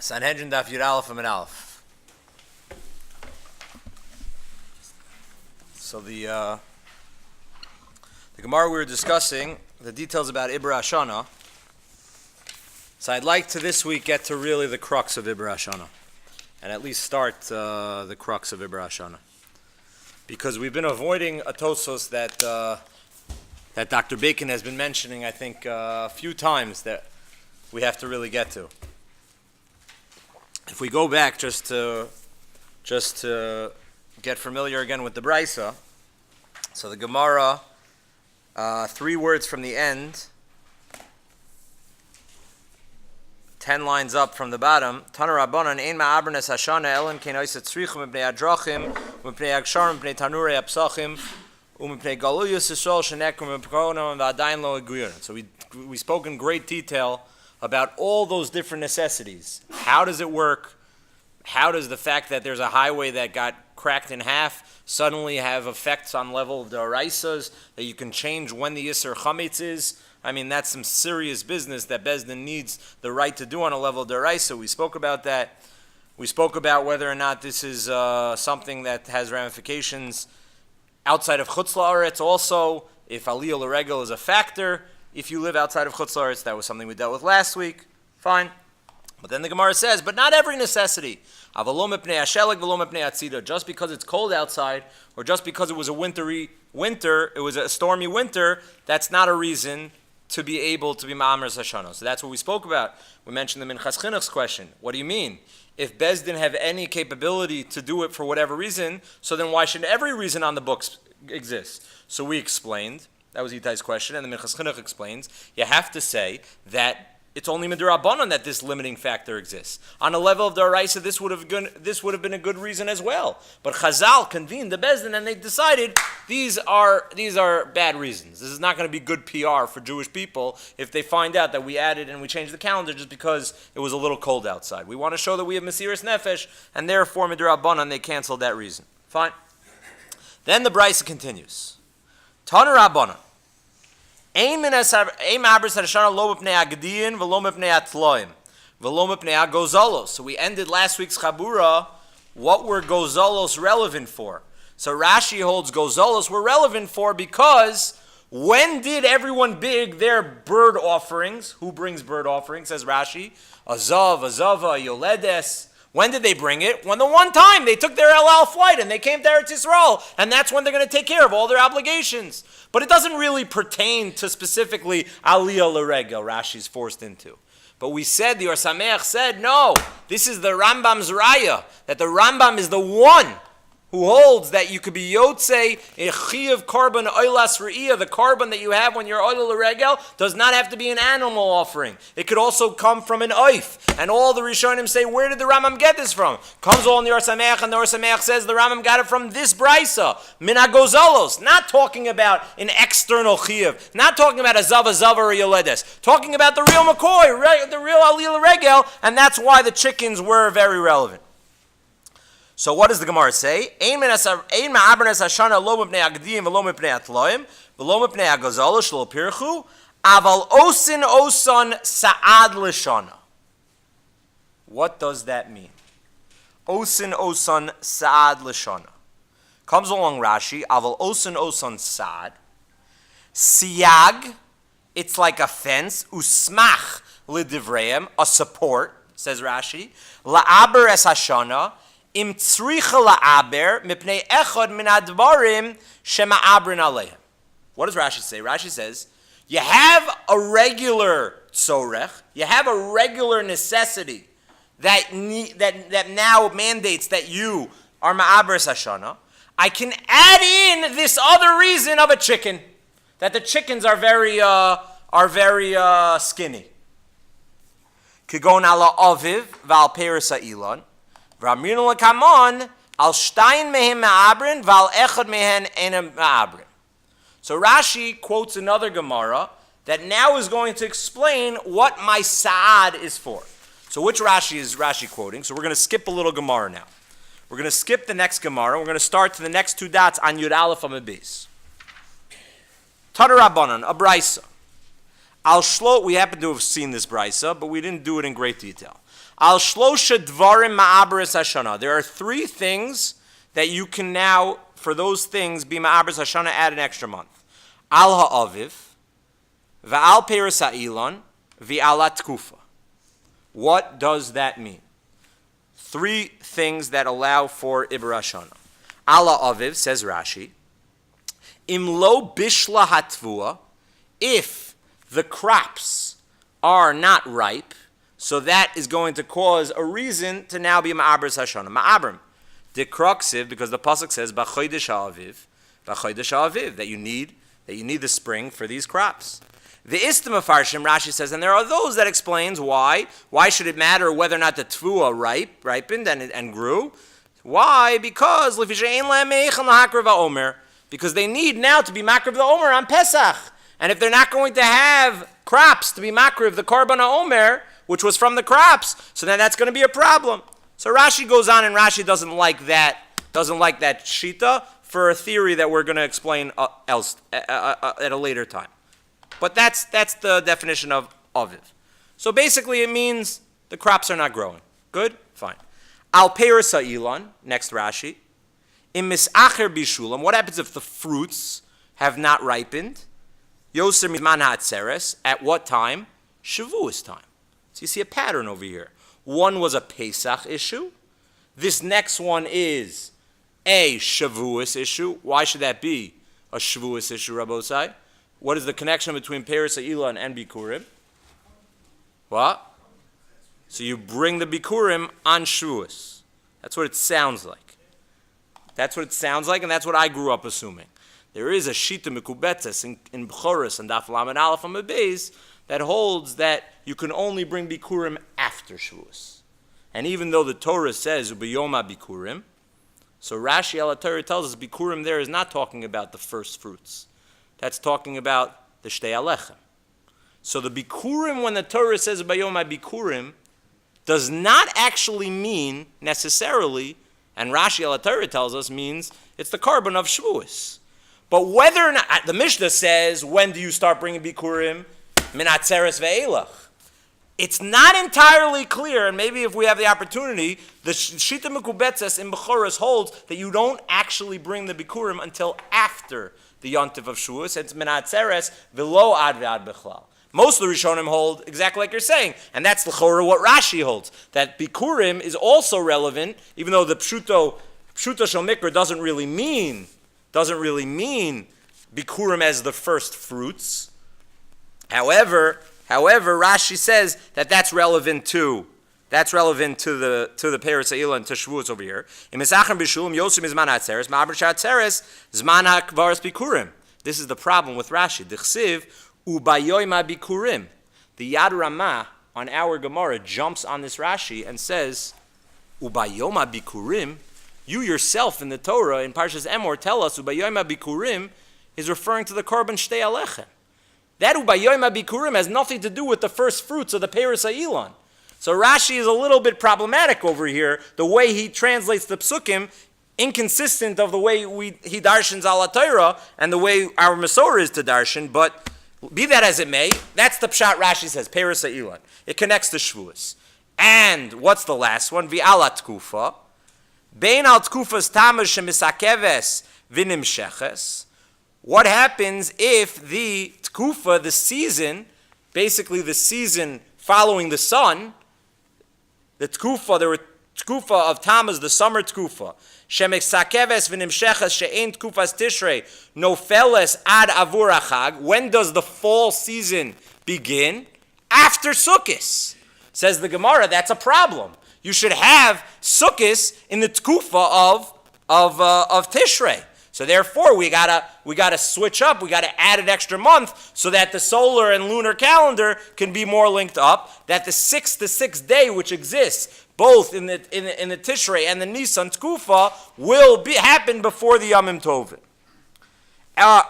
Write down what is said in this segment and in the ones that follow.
Sanhedrin Daf Yud Aleph and Aleph. So the Gemara we were discussing the details about Ibbur Hashanah. So I'd like to this week get to really the crux of Ibbur Hashanah, and at least start the crux of Ibbur Hashanah, because we've been avoiding a Tosos that Dr. Bacon has been mentioning, I think, a few times that we have to really get to. If we go back just to get familiar again with the Brisa, so the Gemara, 3 words from the end, 10 lines up from the bottom. Tana Rabbanan ein ma'abernes hashana elen kein oiset tzrichim mipnei adrachim mipnei agsharim mipnei tanurei apsachim umipnei galuyos Yisrael shenekum mipkonam v'adayin lo aguyun. So we spoke in great detail about all those different necessities. How does it work? How does the fact that there's a highway that got cracked in half suddenly have effects on level of the Araisas, that you can change when the Yisr Chametz is? I mean, that's some serious business that Bezdin needs the right to do on a level of the Araisa. We spoke about that. We spoke about whether or not this is something that has ramifications outside of Chutz La'aretz also, if Aliyah L'Regel is a factor. If you live outside of Chutz La'aretz, that was something we dealt with last week. Fine. But then the Gemara says, but not every necessity. Just because it's cold outside, or just because it was a stormy winter, that's not a reason to be able to be Ma'amer Hashanah. So that's what we spoke about. We mentioned the Minchas Chinuch's question. What do you mean? If Beis Din have any capability to do it for whatever reason, so then why should every reason on the books exist? So we explained. That was Itai's question, and the Minchas Chinuch explains, you have to say that it's only Midirabanan that this limiting factor exists. On a level of the Araisa, this would have been a good reason as well. But Chazal convened the Beis Din, and they decided these are bad reasons. This is not going to be good PR for Jewish people if they find out that we added and we changed the calendar just because it was a little cold outside. We want to show that we have Mesiras Nefesh, and therefore Midirabanan, they canceled that reason. Fine. Then the Brisa continues. Tana Rabbanan. So we ended last week's Chabura. What were gozalos relevant for? So Rashi holds gozalos were relevant for because when did everyone bring their bird offerings? Who brings bird offerings, says Rashi? Azav, Azava, Yoledes. When did they bring it? When the one time they took their El Al flight and they came to Eretz Yisrael, and that's when they're going to take care of all their obligations. But it doesn't really pertain to specifically Aliyah L'Regel, Rashi's forced into. But we said, the Or Sameach said, no, this is the Rambam's Raya, that the Rambam is the one who holds that you could be Yotzei, Echiv Korban Oilas Re'iyah, the Korban that you have when you're Oil L'Regel does not have to be an animal offering. It could also come from an oif. And all the Rishonim say, where did the Rambam get this from? Comes all in the Or Sameach, and the Or Sameach says the Rambam got it from this Brisa, Min HaGozalos, not talking about an external Chiv, not talking about a Zava or Yoledes, talking about the real McCoy, the real Aliyah L'Regel, and that's why the chickens were very relevant. So what does the Gemara say? Ein ma'abernes hashana lo mipnei agdiim v'lo mipnei atloim v'lo mipnei agazalo shelo pirchu aval osan sa'ad l'shana. What does that mean? Osan sa'ad l'shana. Comes along Rashi, aval osan sa'ad. Siyag, it's like a fence. Usmach l'divreim, a support, says Rashi. La'aber es hashana. Im tzricha la'aber mipnei echad min advarim shema'abrin aleim. What does Rashi say? Rashi says, you have a regular tzorech, you have a regular necessity that now mandates that you are ma'aber hashana. I can add in this other reason of a chicken, that the chickens are very skinny. Kigon ala aviv val peres ha'ilon. So Rashi quotes another Gemara that now is going to explain what my sa'ad is for. So which Rashi is Rashi quoting? So we're going to skip a little Gemara now. We're going to skip the next Gemara. We're going to start to the next 2 dots on Yud Aleph Amid Beis. Tana Rabbanan, a Brisa. We happen to have seen this brisa, but we didn't do it in great detail. Al shlosha dvarim ma'aberes hashana. There are three things that you can now, for those things, be ma'aberes hashana, add an extra month. Al ha'aviv, va'al peres ha'ilon, v'al tkufa. What does that mean? Three things that allow for Ibbur hashana. Al ha'aviv, says Rashi, im lo bishla hatvua, if the crops are not ripe, so that is going to cause a reason to now be ma'aberes hashana. Ma'abrim, dekroksiv, because the pasuk says b'chodesh ha'aviv, that you need the spring for these crops. The istim farshim, Rashi says, and there are those that explains why. Why should it matter whether or not the tvua ripened and grew? Why? Because because they need now to be makriv the omer on Pesach, and if they're not going to have crops to be makriv the korban omer, which was from the crops, so then that's going to be a problem. So Rashi goes on, and Rashi doesn't like that shita for a theory that we're going to explain at a later time. But that's the definition of aviv. So basically, it means the crops are not growing. Good, fine. Al peres ha'ilon, next Rashi. Im misacher bishulam. What happens if the fruits have not ripened? Yoser mizman ha'atzeres. At what time? Shavuos time. So you see a pattern over here. One was a Pesach issue. This next one is a Shavuos issue. Why should that be a Shavuos issue, Rabbosai? What is the connection between Peres Ha'ilon and Bikurim? What? So you bring the Bikurim on Shavuos. That's what it sounds like. That's what it sounds like, and that's what I grew up assuming. There is a Shita Mekubetzes in B'choros and Daf Lamed Aleph on the base that holds that you can only bring Bikurim after Shavuos. And even though the Torah says Ubiyoma Bikurim, so Rashi al Torah tells us Bikurim there is not talking about the first fruits. That's talking about the Shtei Alechem. So the Bikurim, when the Torah says Ubiyoma Bikurim, does not actually mean necessarily, and Rashi al Torah tells us means it's the korban of Shavuos. But whether or not, the Mishnah says, when do you start bringing Bikurim? Minatzeres ve'elach. It's not entirely clear, and maybe if we have the opportunity, the Shita Mekubetzes in Bechoros holds that you don't actually bring the Bikurim until after the Yontif of Shavuos. It's Minatzeres ve'lo ad ve'ad bechlal. Most of the Rishonim hold exactly like you're saying, and that's l'chora what Rashi holds, that Bikurim is also relevant, even though the Pshuto Shel Mikra doesn't really mean Bikurim as the first fruits. However, Rashi says that that's relevant to the Peres Ha'ilon and to Shavuos over here. This is the problem with Rashi. D'chsiv ubayoyma bikurim. The Yad Ramah on our Gemara jumps on this Rashi and says, ubayoma bikurim. You yourself in the Torah in Parshas Emor tell us ubayoyma bikurim is referring to the korban shtei alechem. That ubayoyma bikurim has nothing to do with the first fruits of the Peres Ha'ilon. So Rashi is a little bit problematic over here, the way he translates the psukim, inconsistent of the way he darshans ala Torah and the way our Masorah is to darshan, but be that as it may, that's the pshat Rashi says, Peres Ha'ilon. It connects to Shavuos. And what's the last one? V'ala tkufa. Bein al tkufas tamash shemisakeves v'nimsheches. What happens if the tkufa, the season, basically the season following the sun, the tkufa, there were tkufa of Tammuz, the summer tkufa, shemisakeves v'nimsheches she'ein tkufas tishrei nofeles ad avur achag. When does the fall season begin? After Sukkot. Says the Gemara, that's a problem. You should have Sukkot in the tkufa of Tishrei. So therefore, we gotta switch up. We gotta add an extra month so that the solar and lunar calendar can be more linked up. That the 6th day, which exists both in the Tishrei and the Nisan tkufa, will happen before the Yamim Tovim.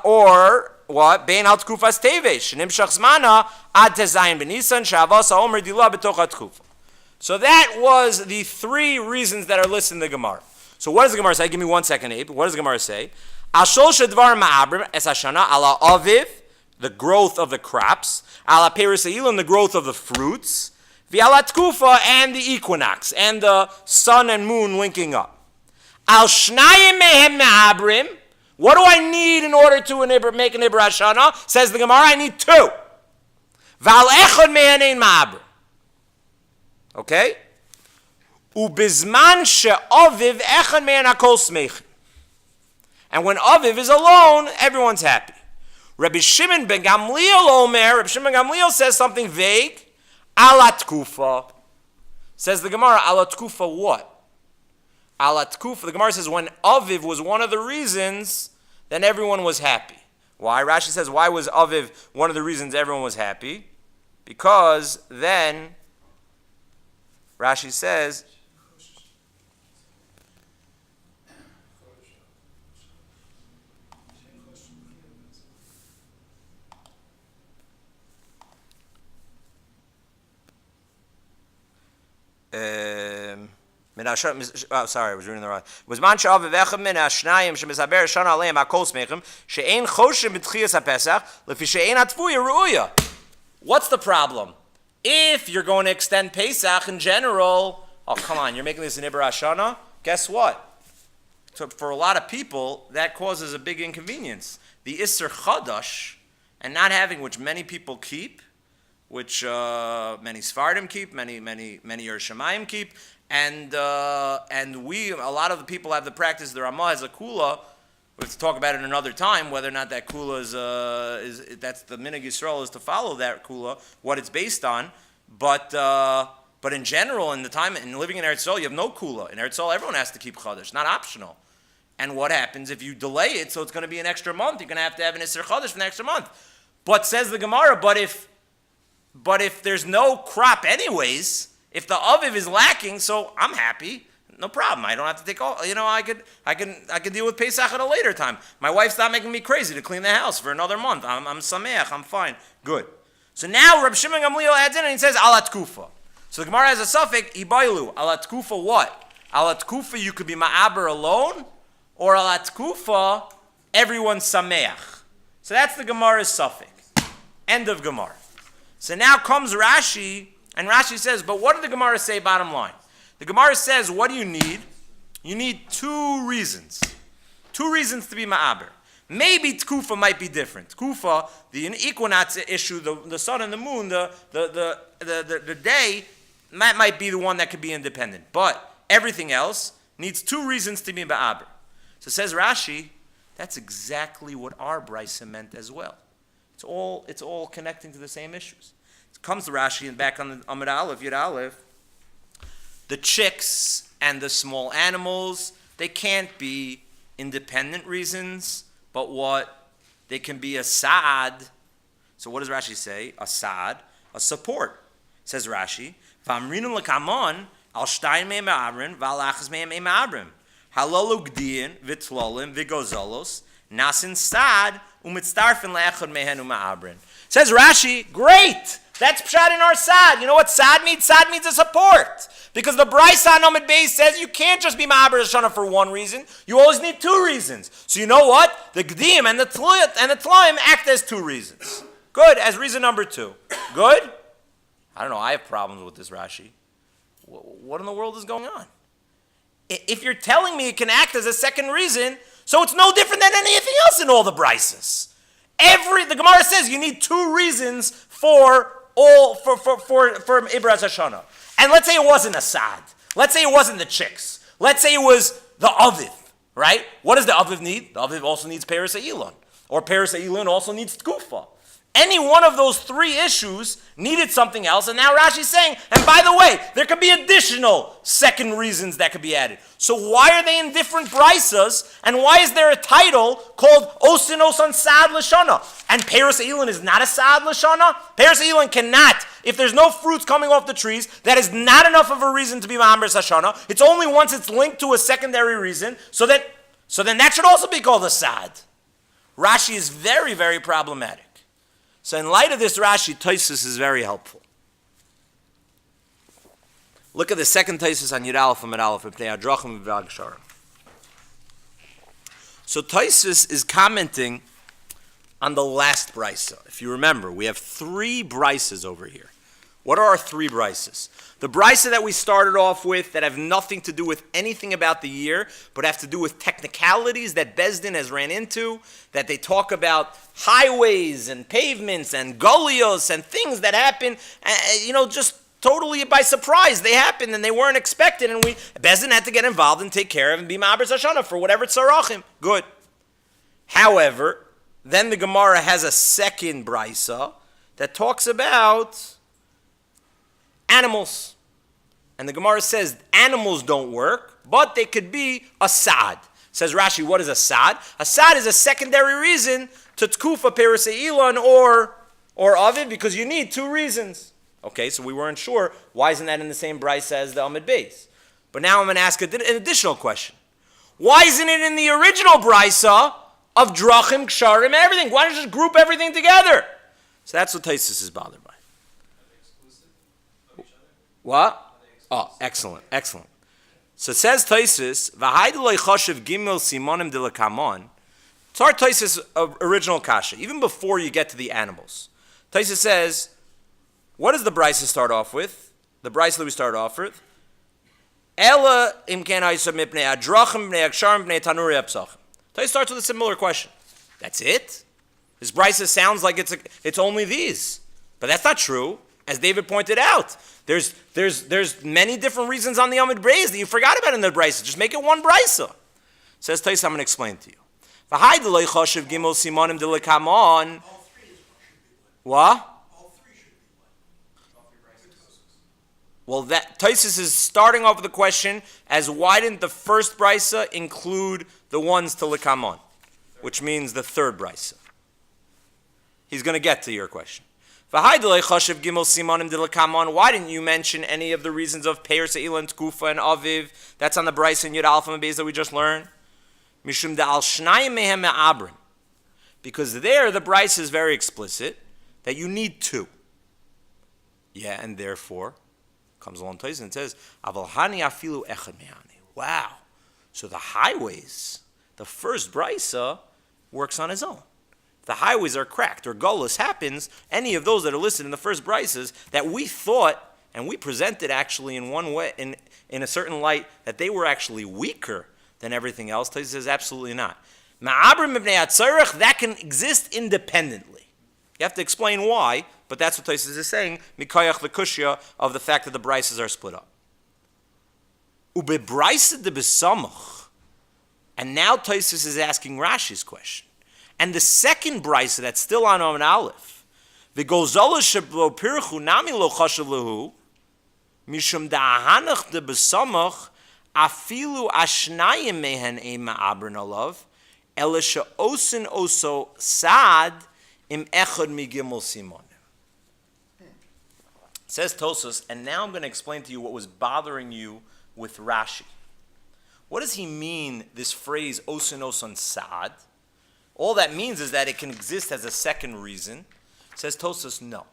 Or what? Bein al tkufas tevesh nimshach zmana ad tezayin b'Nisan shavas haomer dila b'toch tkufa. So that was the three reasons that are listed in the Gemara. So what does the Gemara say? Give me 1 second, Abe. What does the Gemara say? Ashol shedvar ma'abrim es hashana ala aviv the growth of the crops, ala peris ha'ilon, the growth of the fruits, v'ala tkufa, and the equinox, and the sun and moon linking up. Al shnayim mehem me'abrim, what do I need in order to make an Ibbur Hashana? Says the Gemara, I need two. V'al echad mehem ein ma'abrim. Okay? Ubizman she'aviv echad mehem hakol smechin. And when Aviv is alone, everyone's happy. Rabbi Shimon ben Gamliel Omer, Rabbi Shimon ben Gamliel says something vague. Alat kufa. Says the Gemara, alat kufa what? Alat kufa. The Gemara says when Aviv was one of the reasons, then everyone was happy. Why? Rashi says, why was Aviv one of the reasons everyone was happy? Because then, Rashi says, sorry, I was reading the wrong. Was man sha'aviv echad min ha'shnayim shemisaber shana aleim ha'kol smechim she'ein choshim b'tchiyas ha'pesach lefi she'ein ha'tfuya ru'uya. What's the problem? If you're going to extend Pesach in general, oh come on, you're making this an Ibbur Hashana. Guess what? So for a lot of people, that causes a big inconvenience. The Isser Chadash and not having, which many people keep, which many Sfardim keep, many Yerushalayim keep, and we, a lot of the people have the practice. The Ramah has a kula. We have to talk about it another time, whether or not that kula is that's the Minhag Yisrael is to follow that kula, what it's based on. But in general, in the time in living in Eretz Yisrael, you have no kula. In Eretz Yisrael, everyone has to keep Chodesh, not optional. And what happens if you delay it? So it's going to be an extra month. You're going to have an Isser Chodesh for an extra month. But says the Gemara, but if there's no crop anyways, if the Aviv is lacking, so I'm happy. No problem. I don't have to take all. I could deal with Pesach at a later time. My wife's not making me crazy to clean the house for another month. I'm sameach. I'm fine. Good. So now Rabbi Shimon Gamliel adds in and he says alat kufa. So the Gemara has a suffix ibailu. Alat kufa what? Alat kufa you could be ma'aber alone, or alat kufa everyone's sameach. So that's the Gemara's suffix. End of Gemara. So now comes Rashi, and Rashi says, but what did the Gemara say bottom line? The Gemara says, what do you need? You need two reasons. Two reasons to be ma'aber. Maybe Tkufa might be different. Tkufa, the equinox issue, the sun and the moon, the day, that might be the one that could be independent. But everything else needs two reasons to be ma'aber. So says Rashi, that's exactly what our Brisa meant as well. It's all connecting to the same issues. It comes to Rashi and back on the Amud Aleph, Yud Aleph. The chicks and the small animals, they can't be independent reasons, but what? They can be a sa'ad. So what does Rashi say? A sa'ad, a support. Says Rashi, V'amrinu l'kamon al shtayim me'em ma'abrin v'al achas me'em ma'abrim. Halolu gdiyin v'tlolim v'gozolos nasin sa'ad u'mitztarfin le'echad mehen u'ma'abrin. Says Rashi, great! That's pshat in our sad. You know what sad means? Sad means a support. Because the Brisa on Amud Beis says you can't just be ma'aber Shana for one reason. You always need two reasons. So you know what? The Gdim and the Tlaim act as two reasons. Good, as reason number two. Good? I don't know, I have problems with this Rashi. What in the world is going on? If you're telling me it can act as a second reason, so it's no different than anything else in all the Brisas. The Gemara says you need two reasons for Ibbur Hashana. And let's say it wasn't a sad. Let's say it wasn't the chicks. Let's say it was the Aviv, right? What does the Aviv need? The Aviv also needs Peres Ha'ilon. Or Peres Ha'ilon also needs Tkufa. Any one of those three issues needed something else, and now Rashi's saying, and by the way, there could be additional second reasons that could be added. So why are they in different brisas, and why is there a title called Osinos on Saad Lashana? And Peres Ha'ilon is not a Saad Lashana? Peres Ha'ilon cannot, if there's no fruits coming off the trees, that is not enough of a reason to be Ma'amber Hashana. It's only once it's linked to a secondary reason, so then that should also be called a Saad. Rashi is very, very problematic. So in light of this Rashi, Taisus is very helpful. Look at the second Taisus on Yud Aleph and Amud Aleph, Pnei Hadrachim v'Agsharim. So Taisus is commenting on the last brisa. If you remember, we have 3 brises over here. What are our 3 brises? The brisa that we started off with that have nothing to do with anything about the year, but have to do with technicalities that Bezdin has ran into, that they talk about highways and pavements and golios and things that happen, just totally by surprise. They happened and they weren't expected, and Bezdin had to get involved and take care of and be ma'aber Sashana for whatever tzarachim. Good. However, then the Gemara has a second brisa that talks about animals. And the Gemara says animals don't work, but they could be a sad. Says Rashi, what is a sad? A sad is a secondary reason to tkufa perusei ilan or aviv, because you need 2 reasons. Okay, so we weren't sure. Why isn't that in the same brisa as the Amid Beis? But now I'm going to ask an additional question. Why isn't it in the original brisa of drachim, ksharim, and everything? Why don't you just group everything together? So that's what Taisus is bothered by. What? Oh, excellent. So it says Taisus, "V'haideloi choshev gimel simonim delakamon." It's our Taisus original kasha, even before you get to the animals. Taisus says, what does the brisa start off with? The brisa that we started off with, Ela imken ha'isa mipnei adrachim mipnei aksharim mipnei tanuri apsachim. Taisus starts with a similar question. That's it? This brisa sounds like it's only these, but that's not true. As David pointed out, there's many different reasons on the Amid Beis that you forgot about in the brisa. Just make it one brisa. Says Taisus, I'm going to explain to you. V'haideloi choshev gimel simonim delakamon. What? Well, that Taisus is starting off with the question as why didn't the first brisa include the ones to Likamon, which means the third brisa. He's going to get to your question. Why didn't you mention any of the reasons of Peir, Se'ilan, Tkufa, and Aviv? That's on the brisa in Yud Alpha and Beis that we just learned. Mishum da'al shnayim mehem me'abrim. Because there the brisa is very explicit that you need 2. Yeah, and therefore comes along Taisus and says, Aval hani afilu echad me'ani. Wow. So the highways, the first brisa, works on his own. The highways are cracked or gullus happens, any of those that are listed in the first brises that we thought, and we presented actually in one way, in a certain light, that they were actually weaker than everything else. Taisus says absolutely not. Ma'abrim ibnei atzarech, that can exist independently. You have to explain why, but that's what Taisus is saying, mikayach the kushya of the fact that the brises are split up. Ube brisa de besamach, and now Taisus is asking Rashi's question. And the second brisa that's still on Amud Aleph, the gozala sheblo pirchu nami lo chashav lehu, mishum da'ahanach de besamach, afilu ashnayim mehen ein ma'abrin alav, ela she'osin oso sad im echad migimel simonim. Says Tosfos, and now I'm going to explain to you what was bothering you with Rashi. What does he mean, this phrase, osin oson sad? All that means is that it can exist as a second reason. Says Tosfos, no.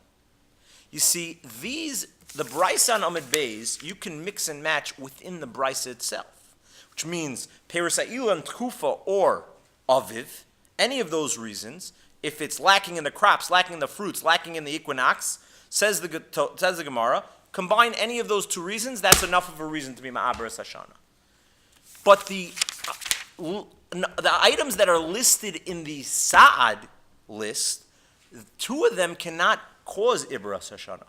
You see, the brisa on Amid Beis, you can mix and match within the brisa itself, which means Perisa'ila and Tkufa or Aviv, any of those reasons, if it's lacking in the crops, lacking in the fruits, lacking in the equinox, says the Gemara, combine any of those 2 reasons, that's enough of a reason to be Ma'aber Sashana. But the items that are listed in the Sa'ad list, 2 of them cannot cause Ibbur Sashana.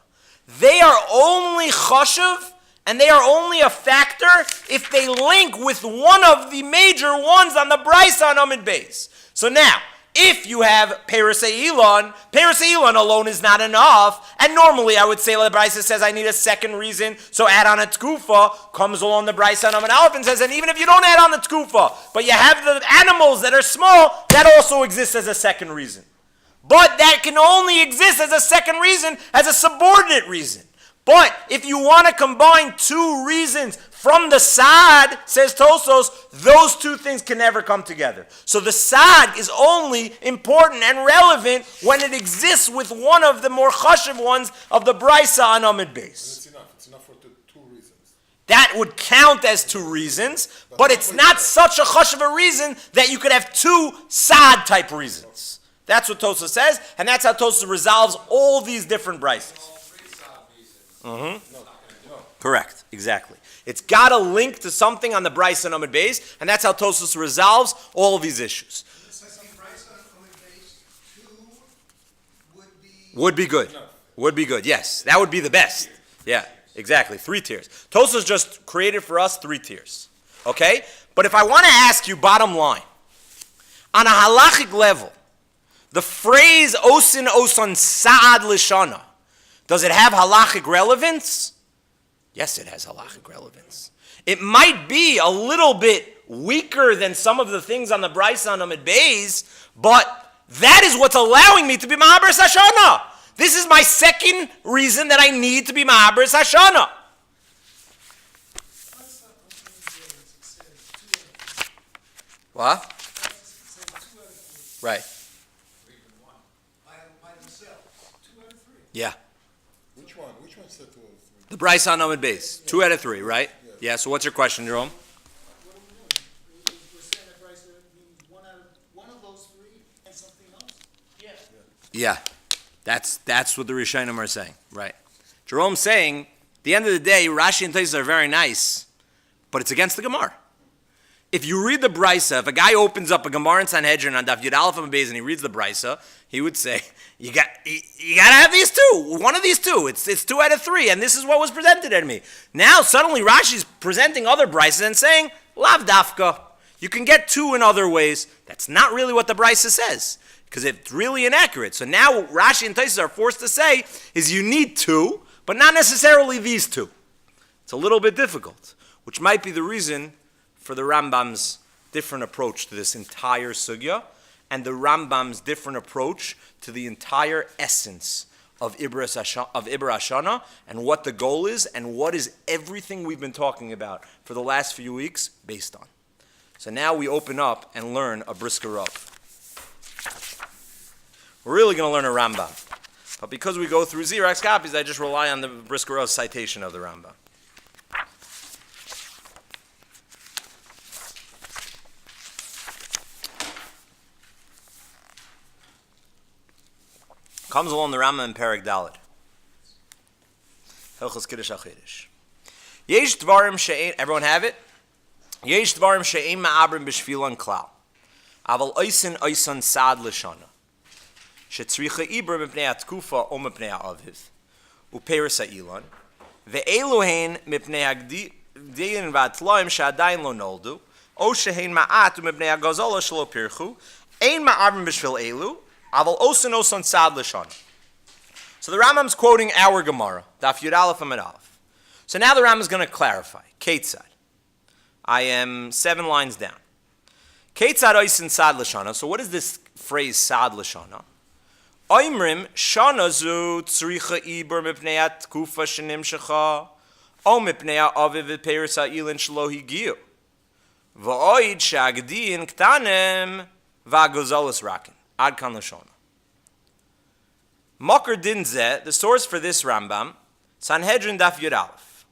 They are only chashuv, and they are only a factor if they link with one of the major ones on the brisa on Amid Beis. So now, if you have Perisei Ilan alone is not enough, and normally I would say the brisa says I need a second reason, so add on a tkufa, comes along the brisa on Amid Aleph and says, and even if you don't add on the tkufa, but you have the animals that are small, that also exists as a second reason. But that can only exist as a second reason, as a subordinate reason. But if you want to combine 2 reasons from the Sa'ad, says Tosfos, those 2 things can never come together. So the Sa'ad is only important and relevant when it exists with one of the more chashiv ones of the Brisa on Amid Beis. It's enough for 2 reasons. That would count as 2 reasons, but it's not such a chashiv a reason that you could have 2 Sa'ad type reasons. That's what Tosfos says, and that's how Tosfos resolves all these different brises. Correct, exactly. It's got a link to something on the Brisa and Amud Beis, and that's how Tosfos resolves all of these issues. Would be good. Would be good, yes. That would be the best. Yeah, exactly. 3 tiers. Tosfos just created for us 3 tiers. Okay? But if I want to ask you, bottom line, on a halachic level, the phrase osin osan sa'ad lishana, does it have halachic relevance? Yes, it has halachic relevance. It might be a little bit weaker than some of the things on the Brisa and Amud Beis, but that is what's allowing me to be Ma'aberes Hashana. This is my second reason that I need to be Ma'aberes Hashana. What? Right. Yeah. Which one? Which one said 2 out of 3? The Brisa and Amud Beis. 2 out of 3, right? Yeah. So what's your question, Jerome? What are we doing? We're saying that Bryce means one of those 3 and something else? Yeah. That's what the Rishonim are saying, right? Jerome's saying, at the end of the day, Rashi and Tosfos are very nice, but it's against the Gemara. If you read the Brisa, if a guy opens up a Gemara in Sanhedrin on Daf Yud Aleph Amud Beis and he reads the Brisa, he would say, you got to have these 2. One of these 2. It's 2 out of 3, and this is what was presented to me. Now suddenly Rashi's presenting other Brisas and saying, Lav Dafka. You can get 2 in other ways. That's not really what the Brisa says, because it's really inaccurate. So now what Rashi and Tosfos are forced to say is you need 2, but not necessarily these 2. It's a little bit difficult, which might be the reason for the Rambam's different approach to this entire sugya, and the Rambam's different approach to the entire essence of Ibbur Hashana, and what the goal is, and what is everything we've been talking about for the last few weeks based on. So now we open up and learn a Brisker Rav. We're really going to learn a Rambam. But because we go through Xerox copies, I just rely on the Brisker Rav's citation of the Rambam. Comes along the Rambam in Perek Daled. Hilchos Kiddush HaChidush. Yesh dvarim she'ein, everyone have it? Yesh dvarim she'ein ma'abrim b'shvilon klal. Aval oisin sad l'shana. Shetzricha Ibbur mipnei ha'tkufa o mipnei ha'aviv. Uperis ha'ilon. Ve'elu hein mipnei ha'gdiyin v'atloim she'adayin lo noldu. O she'hein ma'at u'mipnei ha'gazala shelo pirchu. Ein ma'abrim b'shvil elu. Aval osan sad l'shana. So the Rambam's quoting our Gemara, Daf Yud Aleph Amud Aleph. So now the Rambam is going to clarify. Ketzad. I am 7 lines down. Ketzad oisin sad l'shana. So what is this phrase sad l'shana? Oimrim shana zu tzricha Ibbur mipnei ha'tkufa shenimshecha o mipnei ha'aviv v'peiros ha'ilin shelo higiu v'oid she'agdiyin ktanim v'agozalos rakin. Ad kan l'shana. Makar din zeh, the source for this Rambam, Sanhedrin Daf Yud Aleph.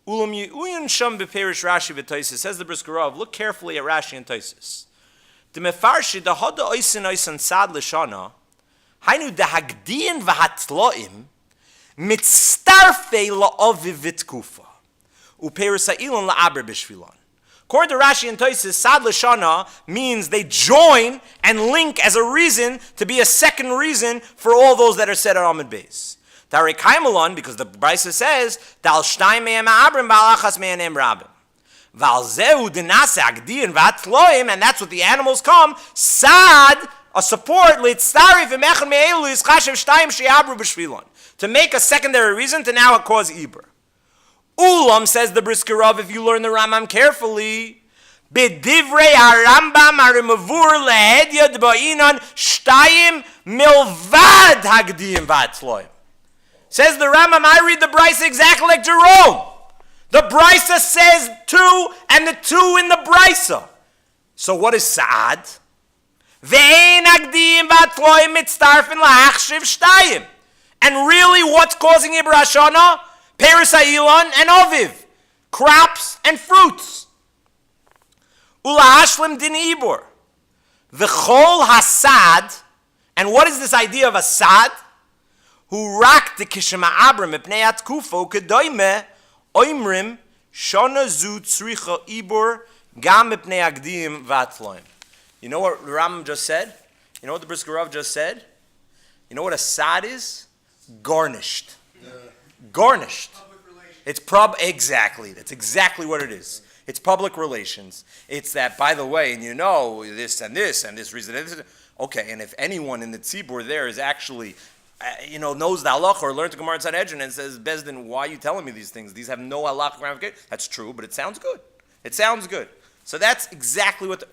Ulam yu'uyin sham b'perish Rashi v'Tosfos, says the Brisker Rav, look carefully at Rashi and Tosfos. The mefarshi da hada oisin sad l'shana, hainu da hagdiyin v'hatloim, mitztarfei la'aviv v'tkufa, u'peiros ha'ilon la'aber b'shvilon. According to Rashi and Tosfos, sad l'shana means they join and link as a reason to be a second reason for all those that are said on Amud Beis. Tarei kaimalon, because the Brisa says, Dal shtayim me'em ha'abrim ba'alachas me'enem rabim. Val zehu dinase agdiyin v'atloim, and that's what the animals come, sad, a support, litztari v'mechon me'elu yischashev shtayim she'abru b'shvilon. To make a secondary reason to now cause Ibbur. Ulam, says the Brisker Rav, if you learn the Rambam carefully, B'divrei HaRambam harimavur lehedya d'ba'inan shtayim milvad hagdiyim v'atzloim. Says the Rambam, I read the Brisa exactly like Jerome. The Brisa says 2 and the 2 in the Brisa. So what is Sa'ad? Ve'ein hagdiyim v'atzloim mitztarfin la'achshiv shtayim. And really what's causing Ibbur Hashana? Peiros ha'ilon and aviv, crops and fruits. Ula hashlim din Ibbur. V'chol hasad And what is this idea of a sad? Who raked the kishma abram ipnei atkufo kedoime oimrim shana zu tzricha Ibbur gam ipnei agdim vatloim. You know what Rambam just said? You know what the Brisker Rav just said? You know what a sad is? Garnished. Garnished. It's exactly. That's exactly what it is. It's public relations. It's that, by the way, and you know this and this and this reason. Okay, and if anyone in the tzibur there is actually, knows the halacha or learned the Gemara in Sanhedrin and says, Bezdin, why are you telling me these things? These have no halacha ramification. That's true, but it sounds good. It sounds good. So that's exactly what.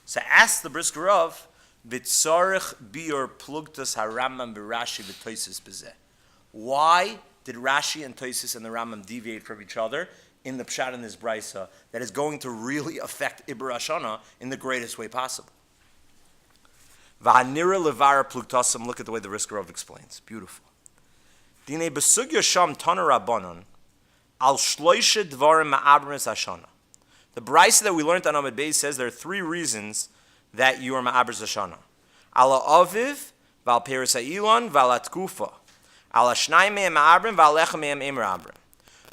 So ask the Brisker Rav, B'tzarech biur plugtas haRambam b'Rashi b'Tosis b'zeh. Why did Rashi and Tosis and the Rambam deviate from each other in the pshat in this brisa that is going to really affect Ibbur Hashana in the greatest way possible? V'hanira levara plugtasim. Look at the way the Brisker Rav explains. Beautiful. Dine besugya sham tana rabbanon al shloisha dvarim ma'abris Hashana. The brisa that we learned on Amud Beis says there are 3 reasons that you are ma'abris Hashana. Ala aviv, val peres ha'ilon, val atkufa. Ala shnai me'em ma'abrim, val lecha me'em emir abrim.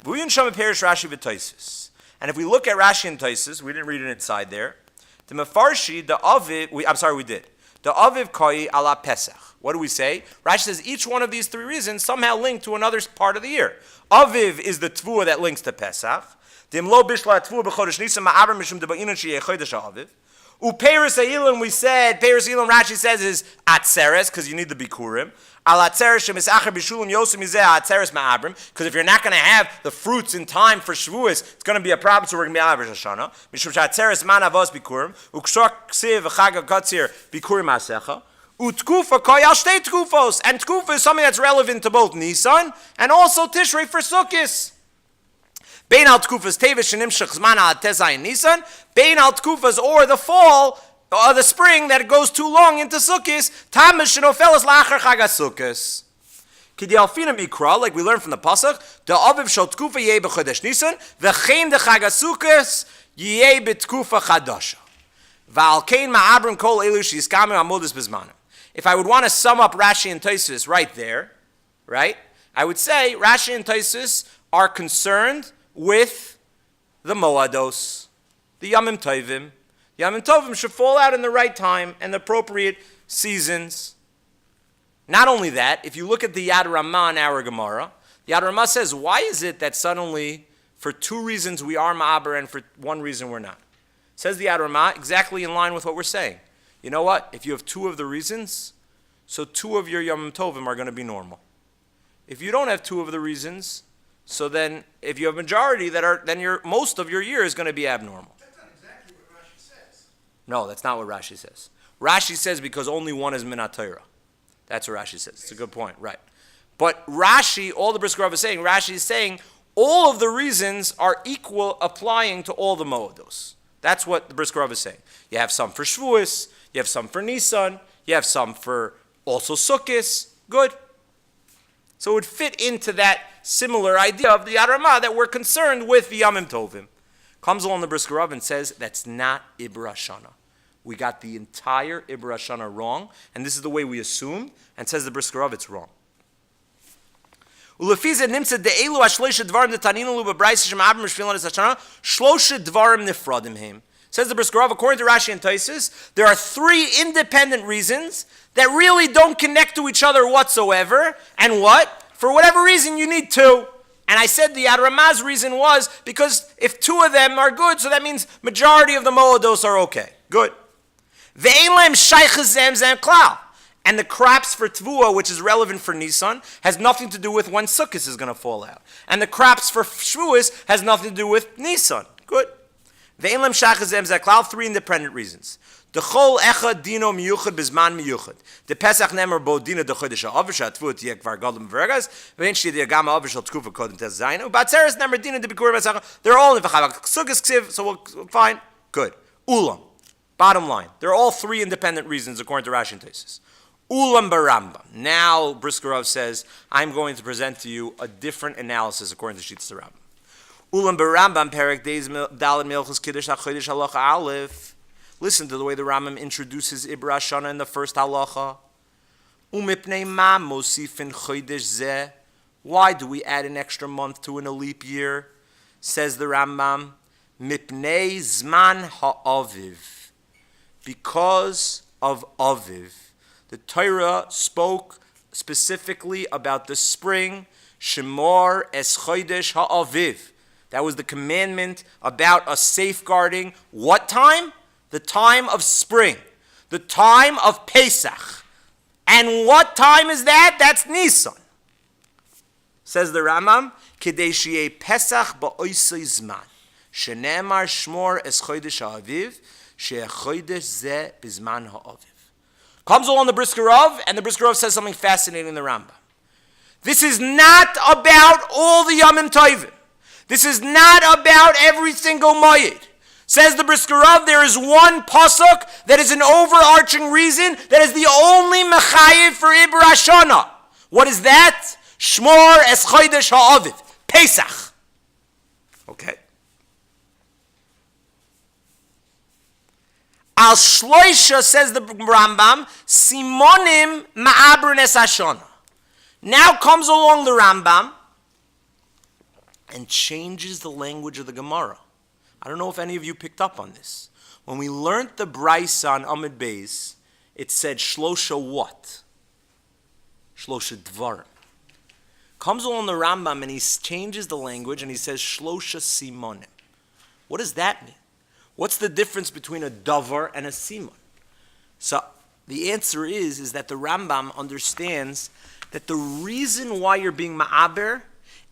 V'uyin sham perish Rashi v'toisus. And if we look at Rashi and Tosis, we didn't read it inside there. The mefarshi, the aviv, we did. The aviv koi ala pesach. What do we say? Rashi says each one of these 3 reasons somehow link to another part of the year. Aviv is the tvua that links to Pesach. Dimlo bishla tvua b'chodesh Nisan ma'abrim mishum deba'inan sheyeh chodesh aviv. Uperis ha'ilon, we said, Peris ha'ilon Rashi says is atzeres, because you need the bikurim. Al atzeres shemisacher b'shulim yosem mizeh atzeres ma'abrim, because if you're not going to have the fruits in time for Shavuos, it's going to be a problem, so we're going to be Ma'abris Hashana. Mishum she'atzeres man avos bikurim, ukshor ksiv v'chag ha'katzir bikurim ha'secha. Utkufa koyal shtei tkufos, and tkufa is something that's relevant to both Nisan and also Tishrei for Sukkos. Bein al tkufas tevish shenimshach zman al tezai Nisan. Bein al tkufas, or the fall, or the spring that goes too long into Sukkos. Tamish shenofelas la'achar chag HaSukkos. K'di alfina mikra, like we learned from the pasuk, the aviv shel tkufa yeh b'chodesh Nisan, v'chein de chag HaSukkos yeh b'tkufa chadasha. V'al kein ma'abrim kol elu she'iskamim amudis b'zmanim. If I would want to sum up Rashi and Tosis right there, right, I would say Rashi and Tosis are concerned with the Moados, the Yamim Tovim. The Yamim Tovim should fall out in the right time and the appropriate seasons. Not only that, if you look at the Yad Ramah in our Gemara, the Yad Ramah says, why is it that suddenly for 2 reasons we are Ma'aber and for 1 reason we're not? Says the Yad Ramah, exactly in line with what we're saying. You know what? If you have 2 of the reasons, so 2 of your Yom Tovim are going to be normal. If you don't have 2 of the reasons, so then if you have majority then most of your year is going to be abnormal. That's not exactly what Rashi says. No, that's not what Rashi says. Rashi says because only one is Minat Torah. That's what Rashi says. It's a good point, right? But Rashi, all the Brisker Rav is saying, Rashi is saying all of the reasons are equal applying to all the Moedos. That's what the Brisker Rav is saying. You have some for Shavuos, you have some for Nisan, you have some for also Sukkos. Good. So it would fit into that similar idea of the Yad Ramah that we're concerned with the Yamim Tovim. Comes along the Brisker Rav and says that's not Ibbur Hashana. We got the entire Ibbur Hashana wrong, and this is the way we assume, and says the Brisker Rav it's wrong. Ulefize nimtze de'elu ha-shloisha dvarim netaninu lu b'braisa shem abim mishvilan es Hashana shlosha dvarim nifradim him. Says the Brisker Rav, according to Rashi and Tosis, there are 3 independent reasons that really don't connect to each other whatsoever. And what? For whatever reason, you need 2. And I said the Yad Ramah's reason was because if 2 of them are good, so that means majority of the Moedos are okay. Good. Ve'ein lahem shaychus zem zem klal. And the crops for Tvua, which is relevant for Nisan, has nothing to do with when Sukkot is going to fall out. And the crops for Shavuos has nothing to do with Nisan. Good. Ve'ein lahem shaychus zem zem klal. 3 independent reasons. The chol echad dino miyuchad bizman miyuchad. The Pesach nemer bo dino de chodesh ha'aviv she'atvu tiyek var gadol m'vergas. Ve'en sh'yidei agam ha'aviv shel tkufa kodem tes zaynu. Ba'atzeres nemer dino de bikurim ha'sachar. They're all in v'chavak sukkos ksiv, so we'll fine. Good. Ulam. Bottom line. They're all 3 independent reasons according to Rashi and Tosis. Ulam barambam. Now Brisker Rav says, I'm going to present to you a different analysis according to Shittas Rambam. Ulam barambam perek deis dalet milchus kiddush ha'chodesh halacha aleph. Listen to the way the Rambam introduces Ibbur Hashana in the first halacha. Umipnei ma mosifin chodesh zeh. Why do we add an extra month to in a leap year? Says the Rambam, Mipnei zman ha'aviv. Because of Aviv. The Torah spoke specifically about the spring, Shemor es chodesh ha'aviv. That was the commandment about us safeguarding what time? The time of spring. The time of Pesach. And what time is that? That's Nisan. Says the Rambam, Kedei sheyeh Pesach ba'osei zman. Shenemar shmor es chodesh ha'aviv. She'eh chodesh zeh bizman ha'aviv. Comes along the Brisker Rav, and the Brisker Rav says something fascinating in the Rambam. This is not about all the Yamim Tovim. This is not about every single Moed. Says the Brisker Rav, there is one pasuk that is an overarching reason that is the only mechayev for Ibbur Hashanah. What is that? Shmor es chodesh ha'aviv. Pesach. Okay. Al shloisha, says the Rambam, simonim ma'abr nes Hashanah. Now comes along the Rambam and changes the language of the Gemara. I don't know if any of you picked up on this. When we learned the Brisa on Amud Beis, it said Shlosha what? Shlosha Dvarim. Comes along the Rambam and he changes the language and he says Shlosha Simonim. What does that mean? What's the difference between a Davar and a Simon? So the answer is that the Rambam understands that the reason why you're being Ma'aber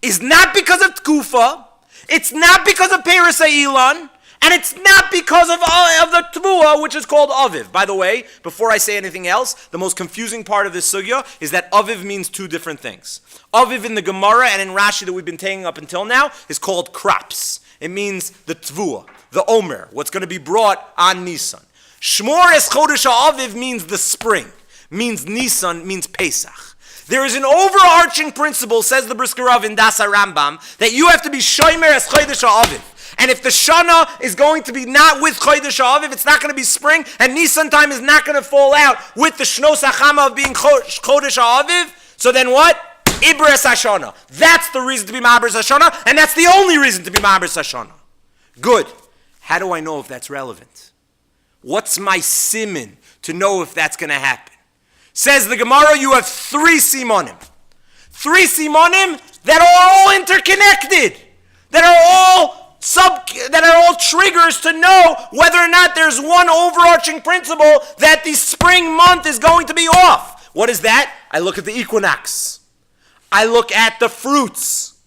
is not because of Tkufa, it's not because of Peres Ha'ilon, and it's not because of the Tvua, which is called Aviv. By the way, before I say anything else, the most confusing part of this sugya is that Aviv means two different things. Aviv in the Gemara and in Rashi that we've been taking up until now is called crops. It means the Tvua, the Omer, what's going to be brought on Nisan. Shmor es Chodesh Aviv means the spring, means Nisan, means Pesach. There is an overarching principle, says the Brisker Rav in Dasa Rambam, that you have to be Shomer es Chodesh Aviv. And if the Shana is going to be not with Chodesh Aviv, it's not going to be spring, and Nisan time is not going to fall out with the Shnos HaChama of being Chodesh Aviv, so then what? Ibbur es Hashana. That's the reason to be Ma'aber es Hashana, and that's the only reason to be Ma'aber es Hashana. Good. How do I know if that's relevant? What's my siman to know if that's going to happen? Says the Gemara, you have three simonim. Three simonim that are all interconnected. That are all triggers to know whether or not there's one overarching principle that the spring month is going to be off. What is that? I look at the equinox. I look at the fruits.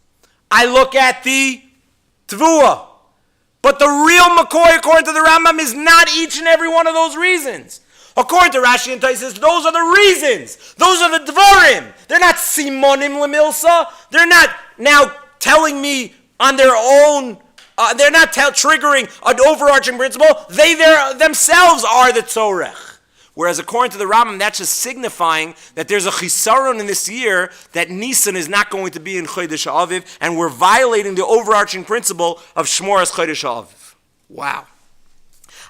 I look at the tvua. But the real McCoy, according to the Rambam, is not each and every one of those reasons. According to Rashi and Taisus, those are the reasons. Those are the dvarim. They're not simonim lemilsa. They're not now telling me on their own. They're not triggering an overarching principle. They themselves are the tzorech. Whereas according to the Rambam, that's just signifying that there's a chisaron in this year that Nisan is not going to be in Chodesh Aviv, and we're violating the overarching principle of Shmor es Chodesh Aviv. Wow.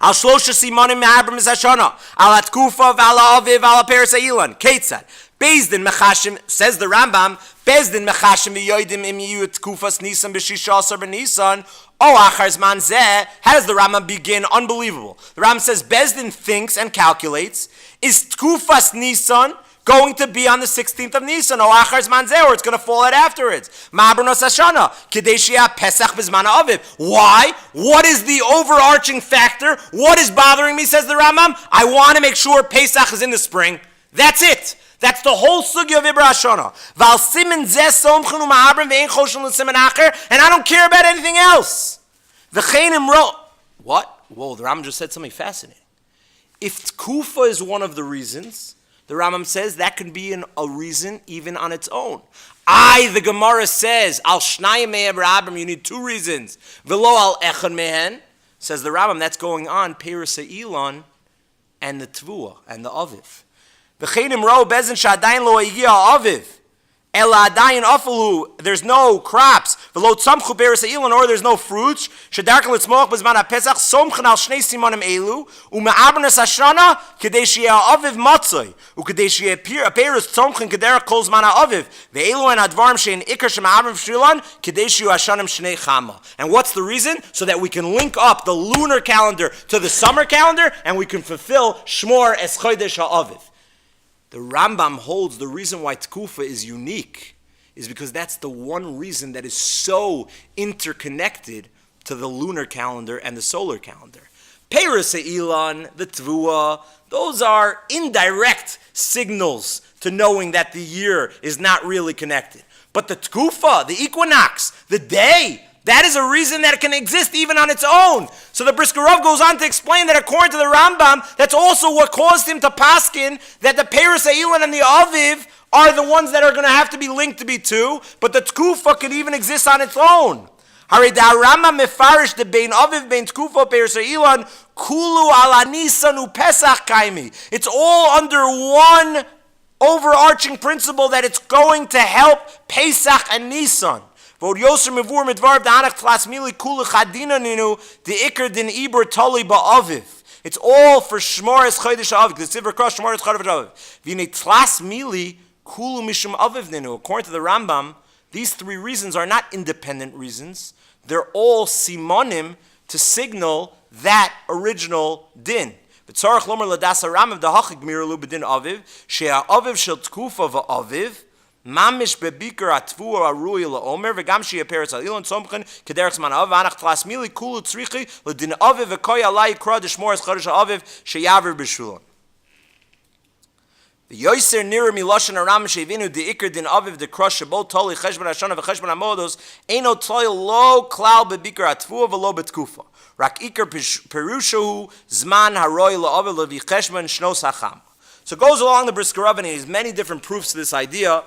Al shlosha simonim me'abrim es hashana, al atkufa v'al aviv al peres ha'ilon. Ketzad. Bezdin mechashim, says the Rambam, Bezdin mechashim v'yoidim im yiyu tkufas Nisan b'shisha asar b'Nisan, o achar zman zeh. How does the Rambam begin? Unbelievable. The Rambam says, Bezdin thinks and calculates, is tkufas Nisan going to be on the 16th of Nisan, o achar zman zeh, or it's going to fall out afterwards. Ma'abr nos hashana, kedei sheyeh pesach b'zman ha'aviv. Why? What is the overarching factor? What is bothering me, says the Rambam? I want to make sure Pesach is in the spring. That's it. That's the whole sugya of Ibbur Hashanah. Val simen zeh somchenu ma'abrim ve'ein choshen l'simen acher, and I don't care about anything else. V'chein imro. What? Whoa, the Rambam just said something fascinating. If Tkufa is one of the reasons, the Rambam says that can be a reason even on its own. The Gemara says, al shnayim me'eber abram, you need two reasons. V'lo al echad mehen, says the Rambam, that's going on Peres Ha'ilon and the Tvua and the Aviv. V'chein imro bezin shadayin lo higia aviv Ela adayin afalu, there's no crops. V'lo tzamchu be'eretz ha'ilon, or there's no fruits. Shedarken litzmoach b'zman ha'pesach, somchen al shnei simonim elu, u'me'abernes hashana, kedei sheyeh ha'aviv matzoi, u'kedei sheyeh pe'eretz tzomchen kederach kol zman ha'aviv, ve'elu en advarim she'en ikar she'ma'aberem shrilan, kedei sheyu hashanim shnei chama. And what's the reason? So that we can link up the lunar calendar to the summer calendar, and we can fulfill Shmor es Chodesh ha'aviv. The Rambam holds the reason why Tkufa is unique is because that's the one reason that is so interconnected to the lunar calendar and the solar calendar. Peres Ilan, the Tvua, those are indirect signals to knowing that the year is not really connected. But the Tkufa, the equinox, the day, that is a reason that it can exist even on its own. So the Brisker goes on to explain that according to the Rambam, that's also what caused him to paskin that the Peres Ha'ilon and the Aviv are the ones that are going to have to be linked to be two, but the Tkufa can even exist on its own. Hare da Rambam mefarish the bein Aviv bein Tkufa Peres Ha'ilon kulu ala Nisan uPesach kaimi. It's all under one overarching principle that it's going to help Pesach and Nisan. It's all for Shmores Chodesh Aviv. The Tzivur Cross Shmores Chodesh Aviv. According to the Rambam, these three reasons are not independent reasons. They're all simonim to signal that original din. V'tzarach lomer l'das Rambam dehachik miralu b'din Aviv she'a Aviv shel tkufa v'Aviv mamish bebikar atvu arui la'omer v'gam she'a peretz ha'ilon tzomchen kederech zman Aviv anach tlas mili kulu tzrichi l'din Aviv v'koy alai kra d'shmores chodesh Aviv she'yaver b'shulon. The Yoser Nira Miloshan Aram Shevinu the Iker Din Aviv the Crush Shabot Toli Cheshbon Hashana v'Cheshbon Hamodos Eino Toil Lo Klal Bebikar Atfuah v'Lo Betkufa Rak Iker Perushahu Zman Haroy LaAviv Levi Cheshbon Shnos Hacham. So it goes along the Brisker and he has many different proofs to this idea,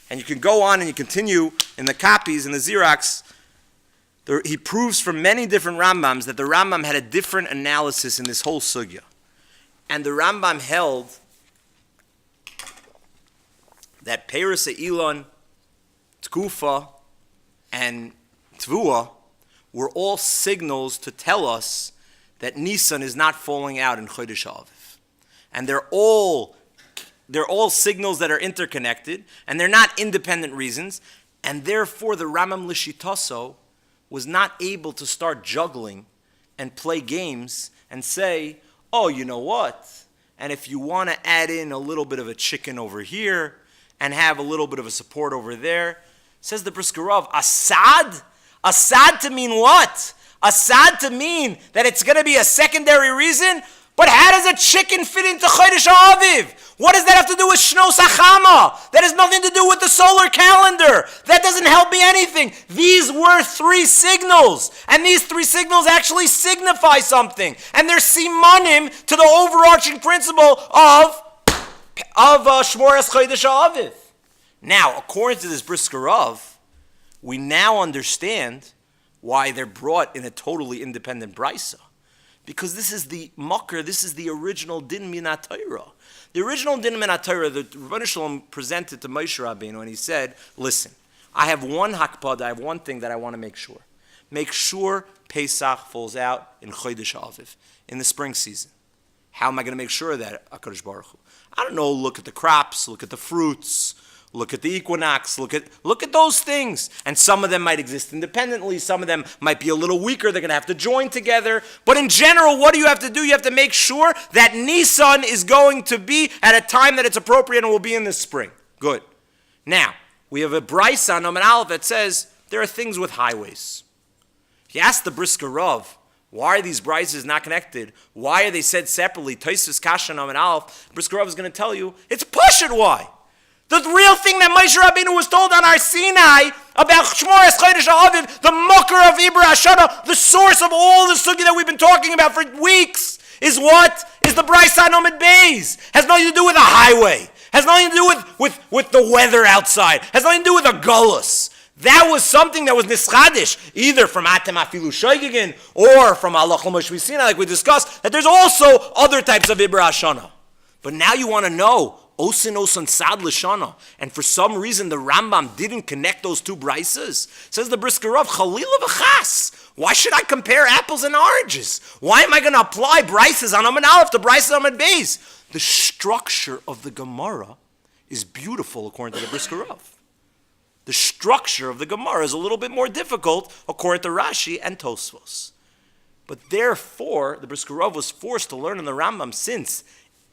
and you can go on and you continue in the copies in the Xerox. He proves from many different Rambams that the Rambam had a different analysis in this whole sugya, and the Rambam held that Peres Ha'ilon, Tkufa, and Tvua were all signals to tell us that Nisan is not falling out in Chodesh Aviv. And they're all signals that are interconnected, and they're not independent reasons, and therefore the Rambam Lishitaso was not able to start juggling and play games and say, oh, you know what? And if you want to add in a little bit of a chicken over here, and have a little bit of a support over there. Says the Brisker Assad? Assad to mean what? Assad to mean that it's going to be a secondary reason? But how does a chicken fit into Chodesh Aviv? What does that have to do with Shnos Hachama? That has nothing to do with the solar calendar. That doesn't help me anything. These were three signals. And these three signals actually signify something. And they're simonim to the overarching principle of Shmores Chodesh Aviv. Now, according to this Brisker we now understand why they're brought in a totally independent brisa. Because this is the makar, this is the original din min HaTorah. The original din min HaTorah that Rebbeinu Shalom presented to Moshe Rabbeinu, and he said, listen, I have one hakpada, I have one thing that I want to make sure. Make sure Pesach falls out in Chodesh Aviv, in the spring season. How am I going to make sure of that, HaKadosh Baruch Hu? I don't know, look at the crops, look at the fruits, look at the equinox, look at those things. And some of them might exist independently, some of them might be a little weaker, they're going to have to join together. But in general, what do you have to do? You have to make sure that Nisan is going to be at a time that it's appropriate and will be in the spring. Good. Now, we have a brisa on Omen Aleph that says there are things with highways. If you ask the Brisker Rav, why are these brises not connected? Why are they said separately? Tosfos Kasha and Aleph. Brisker Rav is going to tell you, it's Pashut why. The real thing that Moshe Rabbeinu was told on our Sinai about Shmores Chodesh Aviv, the mucker of Ibbur Hashana, the source of all the sugi that we've been talking about for weeks, is what? Is the Bryce on Omid Bays. Has nothing to do with a highway. Has nothing to do with the weather outside. Has nothing to do with a gullus. That was something that was nischadish, either from Atem Afilu Shoygigin or from Allah Chumashvisina, like we discussed, that there's also other types of Ibbur Hashana. But now you want to know, Osin Osan Sad Lashana. And for some reason, the Rambam didn't connect those two brises. Says the Brisker Rav, Chalila v'chas. Why should I compare apples and oranges? Why am I going to apply brises on Amud Aleph to brises on Amud Beis? The structure of the Gemara is beautiful according to the Brisker Rav. The structure of the Gemara is a little bit more difficult according to Rashi and Tosfos. But therefore, the Brisker Rav was forced to learn in the Rambam, since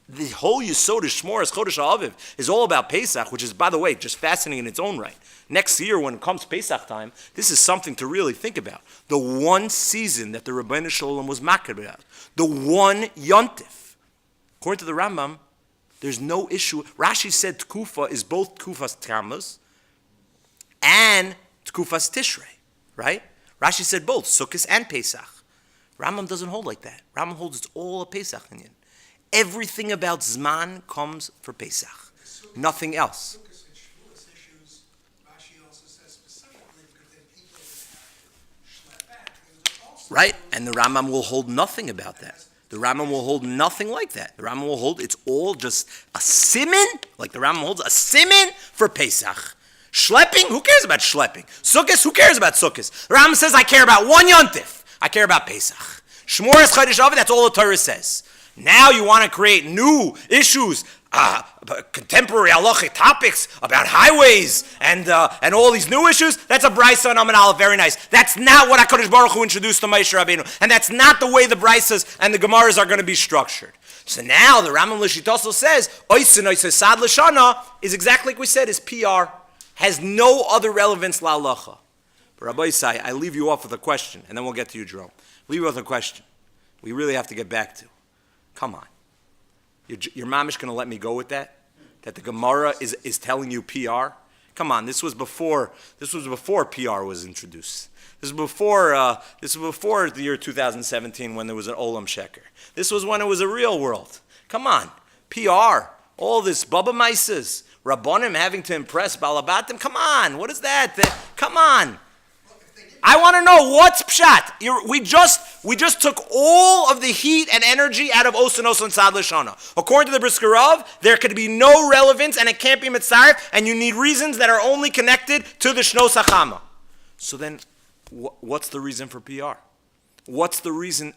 the whole Yesod of Shmoras Chodesh HaAviv is all about Pesach, which is, by the way, just fascinating in its own right. Next year, when it comes Pesach time, this is something to really think about. The one season that the Rebbeinu Shalom was makar about. The one Yontif. According to the Rambam, there's no issue. Rashi said Tkufa is both Tkufas Tammuz and Tkufas Tishrei, right? Rashi said both, Sukkot and Pesach. Rambam doesn't hold like that. Rambam holds it's all a Pesach Inyan. Everything about Zman comes for Pesach. Nothing else. Right? And the Rambam will hold nothing about that. The Rambam will hold nothing like that. The Rambam will hold it's all just a siman, like the Rambam holds a siman for Pesach. Schlepping, who cares about schlepping? Sukkos, who cares about Sukkos? The Rambam says, I care about one Yontif. I care about Pesach. Shmoras Chodesh HaAviv, that's all the Torah says. Now you want to create new issues, contemporary halachic topics about highways and all these new issues. That's a brisa and Amud Aleph, very nice. That's not what HaKadosh Baruch Hu introduced to Moshe Rabbeinu, and that's not the way the brisas and the Gemaras are going to be structured. So now the Rambam L'Shitosel says, Oisin Oisin Sad L'Shana is exactly like we said, is PR, has no other relevance la'alacha. But Rabbi Isai, I leave you off with a question, and then we'll get to you, Jerome. Leave you off with a question we really have to get back to. Come on. Your mamish going to let me go with that? That the Gemara is telling you PR? Come on, this was before PR was introduced. This was before the year 2017 when there was an Olam Sheker. This was when it was a real world. Come on. PR. All this Baba Mises. Rabbonim having to impress Balabatim. Come on. What is that? Come on. I want to know what's pshat. We just took all of the heat and energy out of Osan Osan Sad Lashana. According to the Brisker Rav, there could be no relevance and it can't be mitzaref, and you need reasons that are only connected to the Shnos HaChama. So then, what's the reason for PR? What's the reason?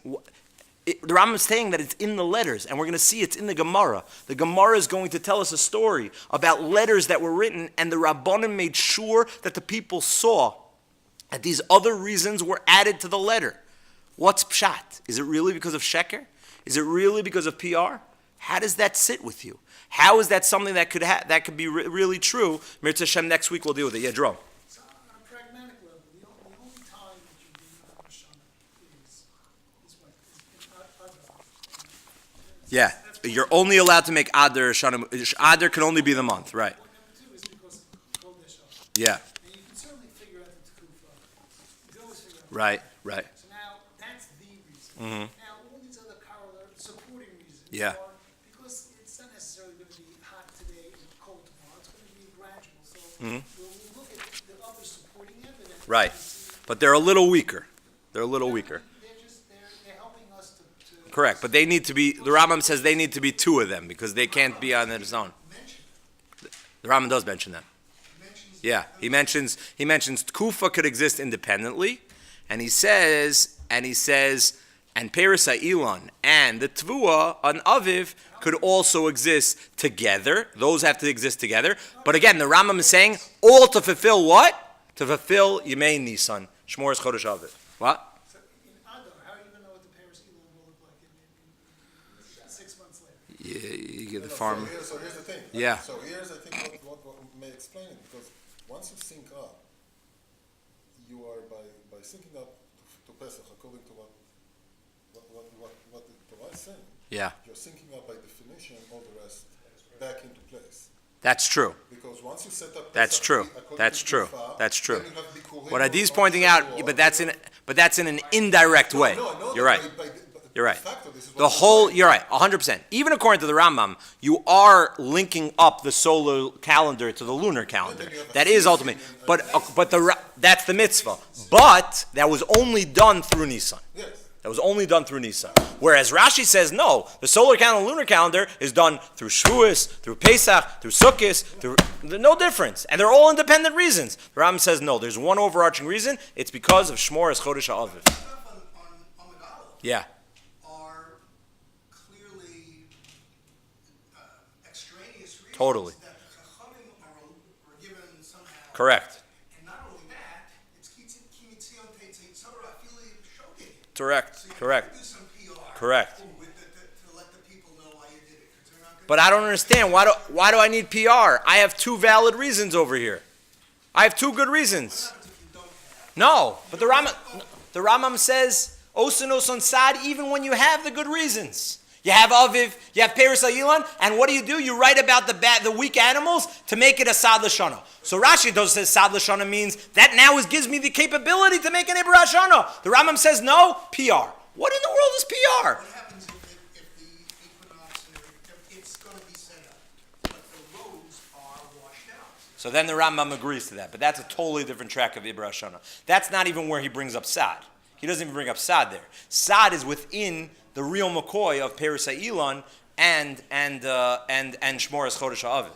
The Rambam is saying that it's in the letters, and we're going to see it's in the Gemara. The Gemara is going to tell us a story about letters that were written, and the Rabbanim made sure that the people saw that these other reasons were added to the letter. What's pshat? Is it really because of sheker? Is it really because of PR? How does that sit with you? How is that something that could be really true? Mirza Hashem, next week we'll deal with it. Yeah, Jerome. So on a pragmatic level, the only time that you do Rosh Hashanah is what? Is in Adar. Yeah, you're only allowed to make Adar Shana. Adar can only be the month, right? Point number two is because of Chodesh HaAviv. Yeah. And you can certainly figure out the Tekufa. You can always figure out. Right. So now, that's the reason. Mm-hmm. Now, all these other corollary supporting reasons Yeah. are because it's not necessarily going to be hot today and cold tomorrow. It's going to be gradual. So we'll look at the other supporting evidence. Right. and see- But they're a little weaker. They're helping us to Correct, but they need to be, the Rambam says they need to be two of them because they can't be on their own. The Rambam does mention them. Yeah, he mentions Tkufa could exist independently, and he says, and Perisa Elon and the Tvua on Aviv could also exist together. Those have to exist together. But again, the Rambam is saying all to fulfill what? To fulfill Yemei Nisan, Shmoras Chodesh Aviv. What? So in Adar, how are you going to know what the Paris Elon will look like in 6 months later? Yeah, you get the farm. So here's the thing. Yeah. So here's, I think, what may explain it, because once you sync up, you are by syncing up to Pesach, according to what the Torah is saying, Yeah, you're syncing up by definition all the rest back into place. that's true. Because once you set up That's Pesach true. according That's to true. Kufa, That's true. then you have Bikurim What Adi's on pointing the out, wall. but that's in an indirect way. No, I know You're that right. by You're right. de facto, this is what The you're whole, saying. you're right, 100%. Even according to the Rambam, you are linking up the solar calendar to the lunar calendar. That is ultimately, but that's the mitzvah. But that was only done through Nisan. Yes. That was only done through Nisan. Whereas Rashi says, no, the solar calendar, lunar calendar is done through Shavuos, through Pesach, through Sukkot, through no difference. And they're all independent reasons. The Rambam says, no, there's one overarching reason. It's because of Shmoras Chodesh HaAviv. Stuff on the Galil Yeah, are clearly extraneous reasons Totally. that the Chachamim were given somehow. correct. And not only that, it's kimitzion teitzora afili shogeg. Correct, So you correct. have to do some PR. Correct. To let the people know why you did it. 'Cause they're not gonna But I don't understand. Why do I need PR? I have two valid reasons over here. I have two good reasons. if you don't have. No, but the Rambam says, Osanos on Sad, even when you have the good reasons. You have Aviv, you have Peres Ayilan, and what do? You write about the weak animals to make it a Sad Lashana. So Rashi does say Sad Lashana means that now gives me the capability to make an Ibbur Hashana. The Rambam says no, PR. What in the world is PR? What happens if the equinox and everything, it's going to be set up, but the roads are washed out. So then the Rambam agrees to that, but that's a totally different track of Ibbur Hashana. That's not even where he brings up Sad. He doesn't even bring up Sad there. Sad is within the real McCoy of Peres Elon and Shmoras Chodesh HaAviv.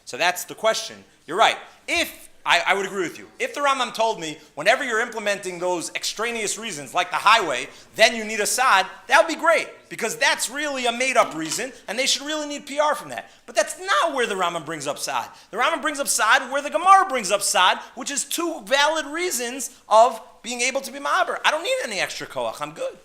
So that's the question. You're right. If I would agree with you. If the Rambam told me whenever you're implementing those extraneous reasons like the highway, then you need a Sad, that would be great because that's really a made-up reason, and they should really need PR from that. But that's not where the Rambam brings up Sad. The Rambam brings up Sad where the Gemara brings up Sad, which is two valid reasons of being able to be Ma'aber. I don't need any extra koach. I'm good.